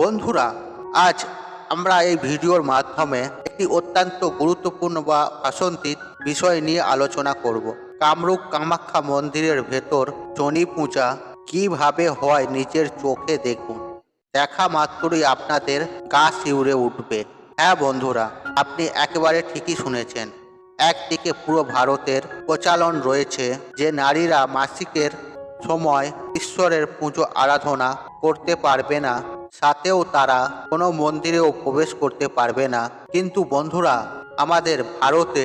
বন্ধুরা, আজ আমরা এই ভিডিওর মাধ্যমে একটি অত্যন্ত গুরুত্বপূর্ণ বা প্রাসঙ্গিক বিষয় নিয়ে আলোচনা করব। কামরূপ কামাখ্যা মন্দিরের ভেতর শনি পূজা কিভাবে হয় নিজের চোখে দেখুন। দেখা মাত্রই আপনাদের গা শিউরে উঠবে। হ্যাঁ বন্ধুরা, আপনি একেবারে ঠিকই শুনেছেন। একদিকে পুরো ভারতের প্রচলন রয়েছে যে নারীরা মাসিকের সময় ঈশ্বরের পুজো আরাধনা করতে পারবে না, সাথেও তারা কোনো মন্দিরেও প্রবেশ করতে পারবে না। কিন্তু বন্ধুরা, আমাদের ভারতে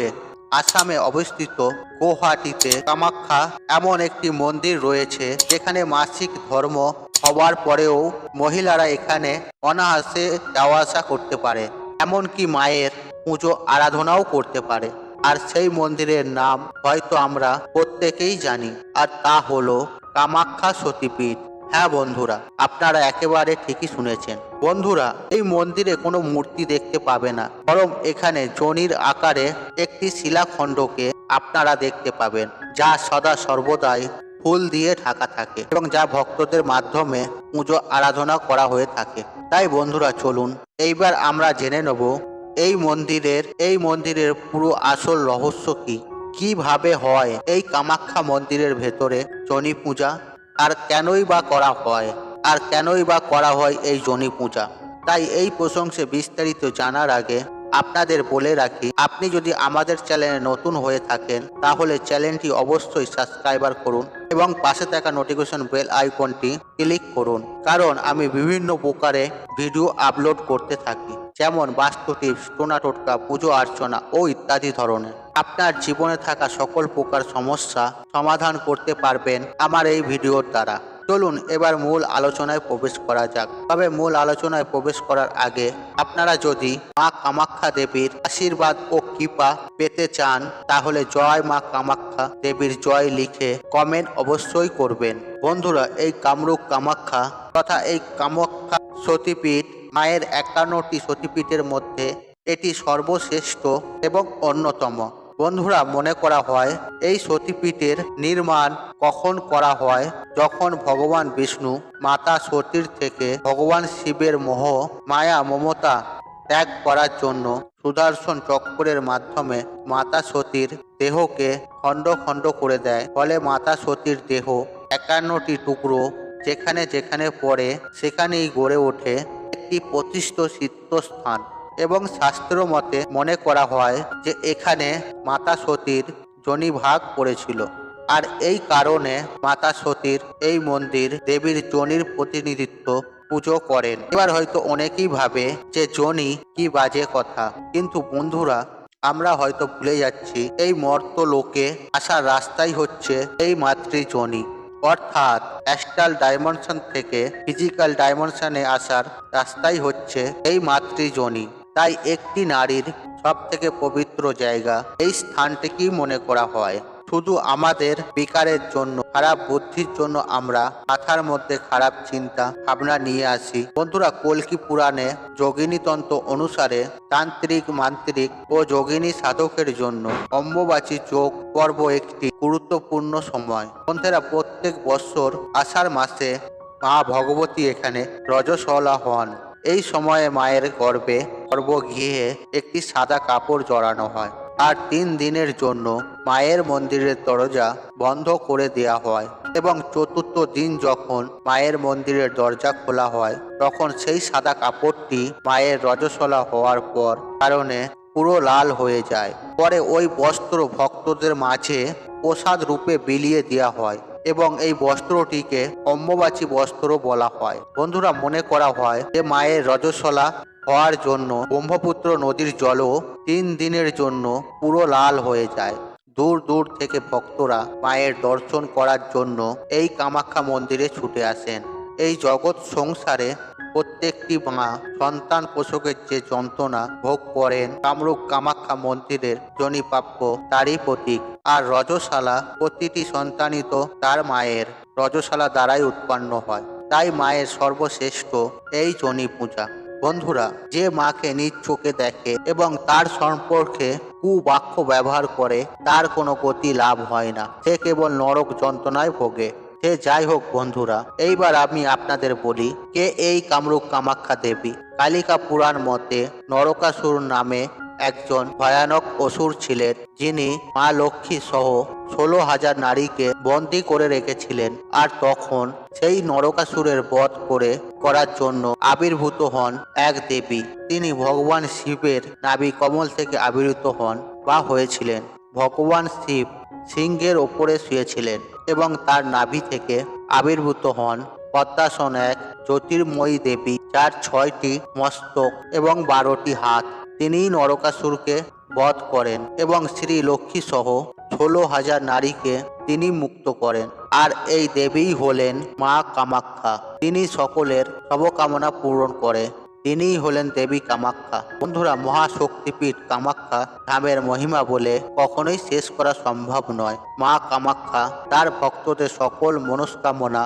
আসামে অবস্থিত গুয়াহাটিতে কামাখ্যা এমন একটি মন্দির রয়েছে যেখানে মাসিক ধর্ম হওয়ার পরেও মহিলারা এখানে অনায়াসে যাওয়া আসা করতে পারে, এমনকি মায়ের পুজো আরাধনাও করতে পারে। আর সেই মন্দিরের নাম হয়তো আমরা প্রত্যেকেই জানি, আর তা হলো কামাখ্যা সতীপীঠ। হ্যাঁ বন্ধুরা, আপনারা একেবারে ঠিকই শুনেছেন। বন্ধুরা, এই মন্দিরে কোনো মূর্তি দেখতে পাবে না, বরং এখানে যোনির আকারে একটি শিলাখণ্ডকে আপনারা দেখতে পাবেন, যা সদা সর্বদাই ফুল দিয়ে ঢাকা থাকে এবং যা ভক্তদের মাধ্যমে পুজো আরাধনা করা হয়ে থাকে। তাই বন্ধুরা, চলুন এইবার আমরা জেনে নেব এই মন্দিরের পুরো আসল রহস্য কি, কিভাবে হয় এই কামাখ্যা মন্দিরের ভেতরে শনি পূজা, আর কেনই বা করা হয় এই শনি পূজা। তাই এই প্রসঙ্গে বিস্তারিত জানার আগে আপনাদের বলে রাখি, আপনি যদি আমাদের চ্যানেলে নতুন হয়ে থাকেন তাহলে চ্যানেলটি অবশ্যই সাবস্ক্রাইবার করুন এবং পাশে থাকা নোটিফিকেশন বেল আইকনটি ক্লিক করুন, কারণ আমি বিভিন্ন প্রকারে ভিডিও আপলোড করতে থাকি, যেমন বাস্তু টিপস, টোনা টোটকা, পুজো অর্চনা ও ইত্যাদি ধরনের। আপনার জীবনে থাকা সকল প্রকার সমস্যা সমাধান করতে পারবেন আমার এই ভিডিওর দ্বারা। চলুন এবার মূল আলোচনায় প্রবেশ করা যাক। তবে মূল আলোচনায় প্রবেশ করার আগে আপনারা যদি মা কামাখ্যা দেবীর আশীর্বাদ ও কৃপা পেতে চান তাহলে জয় মা কামাখ্যা দেবীর জয় লিখে কমেন্ট অবশ্যই করবেন। বন্ধুরা, এই কামরূপ কামাখ্যা তথা এই কামাখ্যা সতীপীঠ মায়ের 51টি সতীপীঠের মধ্যে এটি সর্বশ্রেষ্ঠ এবং অন্যতম। বন্ধুরা, মনে করা হয় এই সতীপীঠের নির্মাণ কখন করা হয়, যখন ভগবান বিষ্ণু মাতা সতীর থেকে ভগবান শিবের মোহ মায়া মমতা ত্যাগ করার জন্য সুদর্শন চক্রের মাধ্যমে মাতা সতীর দেহকে খণ্ড খণ্ড করে দেয়। ফলে মাতা সতীর দেহ 51টি টুকরো যেখানে যেখানে পড়ে সেখানেই গড়ে ওঠে একটি প্রতিষ্ঠিত তীর্থস্থান। এবং শাস্ত্র মতে মনে করা হয় যে এখানে মাতা সতীর যোনিভাগ পড়েছিল, আর এই কারণে মাতা সতীর এই মন্দির দেবীর যোনির প্রতিনিধিত্ব পুজো করেন। এবার হয়তো অনেকেই ভাবে যে যোনি কি বাজে কথা, কিন্তু বন্ধুরা, আমরা হয়তো ভুলে যাচ্ছি এই মর্ত লোকে আসার রাস্তাই হচ্ছে এই মাতৃযোনি, অর্থাৎ অ্যাস্ট্রাল ডাইমেনশন থেকে ফিজিক্যাল ডাইমেনশনে আসার রাস্তাই হচ্ছে এই মাতৃযোনি। তাই একটি নারীর সব থেকে পবিত্র জায়গা এই স্থানটিকেই মনে করা হয়। শুধু আমাদের বিকারের জন্য, খারাপ বুদ্ধির জন্য আমরা মাথার মধ্যে খারাপ চিন্তা ভাবনা নিয়ে আসি। বন্ধুরা, কল্কি পুরাণে যোগিনী তন্ত্র অনুসারে তান্ত্রিক, মান্ত্রিক ও যোগিনী সাধকের জন্য অম্বুবাচী যোগ পর্ব একটি গুরুত্বপূর্ণ সময়। বন্ধুরা, প্রত্যেক বছর আষাঢ় মাসে মা ভগবতী এখানে রজস্বলা হন। এই সময়ে মায়ের গর্ভগৃহে একটি সাদা কাপড় জড়ানো হয়, আর 3 দিনের জন্য মায়ের মন্দিরের দরজা বন্ধ করে দেওয়া হয়, এবং চতুর্থ দিন যখন মায়ের মন্দিরের দরজা খোলা হয় তখন সেই সাদা কাপড়টি মায়ের রজস্বলা হওয়ার পর কারণে পুরো লাল হয়ে যায়। পরে ওই বস্ত্র ভক্তদের মাঝে প্রসাদ রূপে বিলিয়ে দেওয়া হয় এবং এই বস্ত্রটিকে অম্বুবাচী বস্ত্র বলা হয়। বন্ধুরা, মনে করা হয় যে মায়ের রজস্বলা হওয়ার জন্য ব্রহ্মপুত্র নদীর জলও 3 দিনের জন্য পুরো লাল হয়ে যায়। দূর দূর থেকে ভক্তরা মায়ের দর্শন করার জন্য এই কামাখ্যা মন্দিরে ছুটে আসেন। এই জগৎ সংসারে প্রত্যেকটি মা সন্তান প্রসবের যে যন্ত্রণা ভোগ করেন, কামরূপ কামাখ্যা মন্দিরের যোনিপ্রাপ্য তারই প্রতীক। আর রজস্বালা প্রতিটি সন্তানই তো তার মায়ের রজস্বালা দ্বারাই উৎপন্ন হয়। তাই মায়ের সর্বশ্রেষ্ঠ এই যোনি পূজা। বন্ধুরা, যে মাকে নিজ চোখে দেখে এবং তার সম্পর্কে কুবাক্য ব্যবহার করে তার কোনো গতি লাভ হয় না, সে কেবল নরক যন্ত্রণায় ভোগে। সে যাই হোক বন্ধুরা, এইবার আমি আপনাদের বলি কে এই কামরূপ কামাখ্যা দেবী। কালিকা পুরাণ মতে নরকাসুর নামে একজন ভয়ানক অসুর ছিলেন, যিনি মা লক্ষ্মী সহ 16,000 নারীকে বন্দী করে রেখেছিলেন। আর তখন সেই নরকাসুরের বধ করার জন্য আবির্ভূত হন এক দেবী। তিনি ভগবান শিবের নাভি কমল থেকে আবির্ভূত হন বা হয়েছিলেন। ভগবান শিব সিংহের ওপরে শুয়েছিলেন এবং তার নাভি থেকে আবির্ভূত হন পদ্মাসন, এক জ্যোতির্ময়ী দেবী, যার 6টি মস্তক এবং 12টি হাত। তিনি নরকাসুরকে বধ করেন এবং শ্রী লক্ষ্মী সহ 16,000 নারীকে তিনি মুক্ত করেন। আর এই দেবীই হলেন মা কামাখ্যা। তিনি সকলের সবকামনা পূরণ করে। তিনিই হলেন দেবী কামাখ্যা। বন্ধুরা, মহাশক্তিপীঠ কামাখ্যা ধামের মহিমা বলে কখনোই শেষ করা সম্ভব নয়। মা কামাখ্যা তার ভক্তদের সকল মনস্কামনা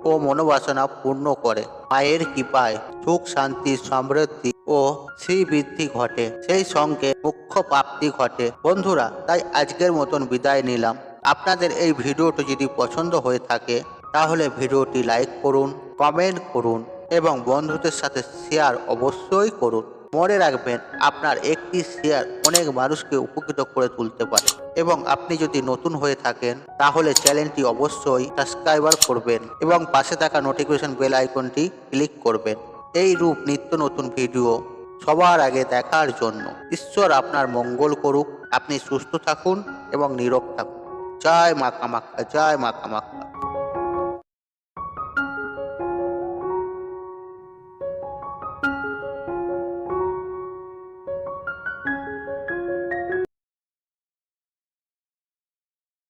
ও মনোবাসনা পূর্ণ করে। মায়ের কৃপায় সুখ, শান্তি, সমৃদ্ধি ও শ্রীবৃদ্ধি ঘটে, সেই সঙ্গে মুখ্য প্রাপ্তি ঘটে। বন্ধুরা, তাই আজকের মতন বিদায় নিলাম। আপনাদের এই ভিডিওটি যদি পছন্দ হয়ে থাকে তাহলে ভিডিওটি লাইক করুন, কমেন্ট করুন এবং বন্ধুদের সাথে শেয়ার অবশ্যই করুন। মনে রাখবেন, আপনার একটি শেয়ার অনেক মানুষকে উপকৃত করে তুলতে পারে। এবং আপনি যদি নতুন হয়ে থাকেন তাহলে চ্যানেলটি অবশ্যই সাবস্ক্রাইবার করবেন এবং পাশে থাকা নোটিফিকেশন বেল আইকনটি ক্লিক করবেন। এই রূপ নিত্য নতুন ভিডিও সবার আগে দেখার জন্য। ঈশ্বর আপনার মঙ্গল করুক। আপনি সুস্থ থাকুন এবং নীরব থাকুন। জয় মা কামাখ্যা, জয় মা কামাখ্যা।